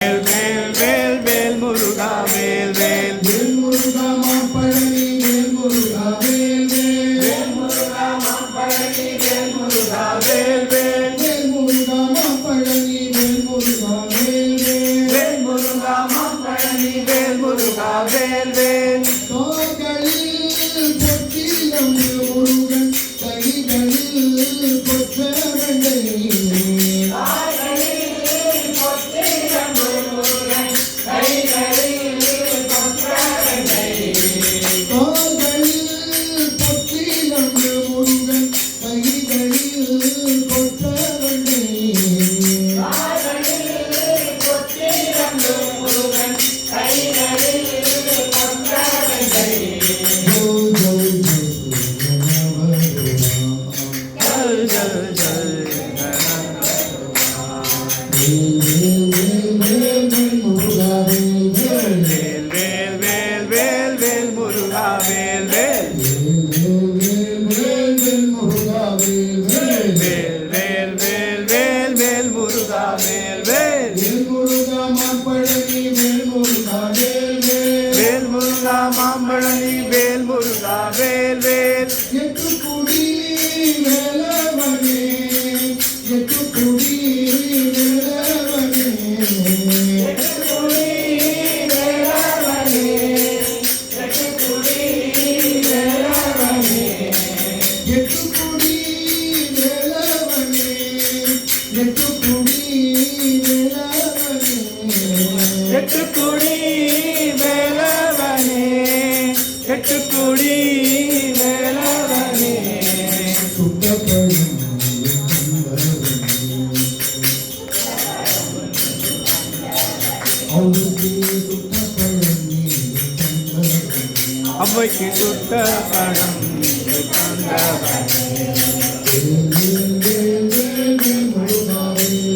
வேல் வேல் வேல் வேல் முருகா வேல் வேல் வேல் முருகா மாம்பழனி வேல் முருகா வேல் வேல் வேல் முருகா மாம்பழனி வேல் முருகா வேல் வேல் வேல் முருகா மாம்பழனி வேல் முருகா வேல் வேல் வேல் முருகா மாம்பழனி வேல் முருகா வேல் வேல் தோள்களில் பொக்கிலம் முருகன் கைகளில் பொற்ற வெண்டை மாம்பழனி வேல் முருகா வேல் வேல் எட்டுக்குடி வேலவனே எட்டுக்குடி வேலவனே எட்டுக்குடி வேலவனே எட்டுக்குடி வேலவனே எட்டுக்குடி வேலவனே எட்டுக்குடி வேலவனே எட்டுக்குடி வேலவனே எட்டுக்குடி வேலவனே சுட்டப்படும் அவ்வைக்கு சுட்ட படம் தந்தவனே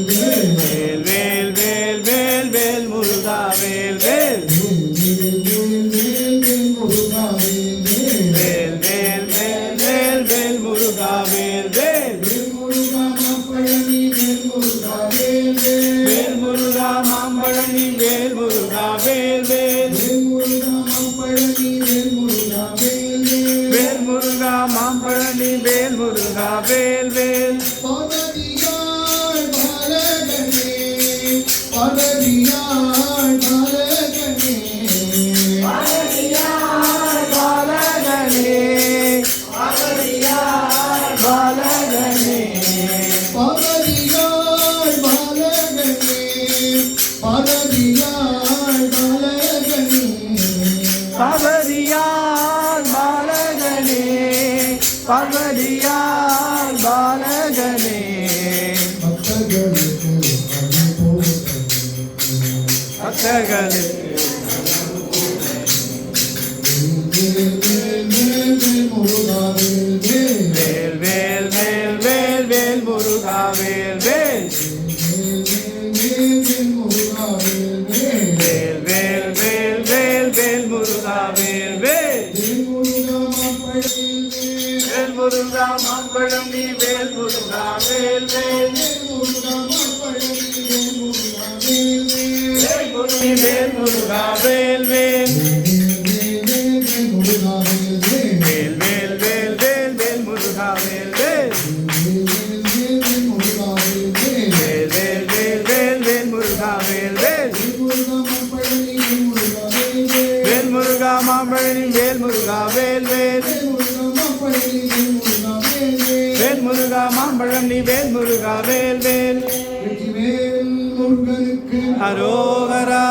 வேல் வேல் வேல் வேல் வேல் முருகா வேல் வேல் வேல் வேல் வேல் வேல் வேல் முருகா வேல் வேல் வேல் முருகா மாம்பழனி வேல் முருகா வேல் வேல் வேல் முருகா மாம்பழனி வேல் முருகா வேல் வேல் பவரியார் பாலகனே பவரியார் பாலகனே பக்தர்களுக்கு வேல் வேல் வேல் வேல் வேல் முருகா வேல் வேல் வேல் வேல் வேல் வேல் வேல் முருகா வேல் வேல் வேல் முருகா மாம்பழம் நீ வேல் முருகா வேல் வேல் வேல் முருகா வேல் வேல் வேல் வேல் வேல் வேல் வேல் முருகா வேல் வேல் வேல் வேல் வேல் வேல் வேல் முருகா வேல் வேல் வேல் முருகா மாம்பழனி வேல் முருகா வேல் வேல் வேல் முருகா மாம்பழம் நீ வேல் முருகா வேல் வேல் முருகனுக்கு அரோகரா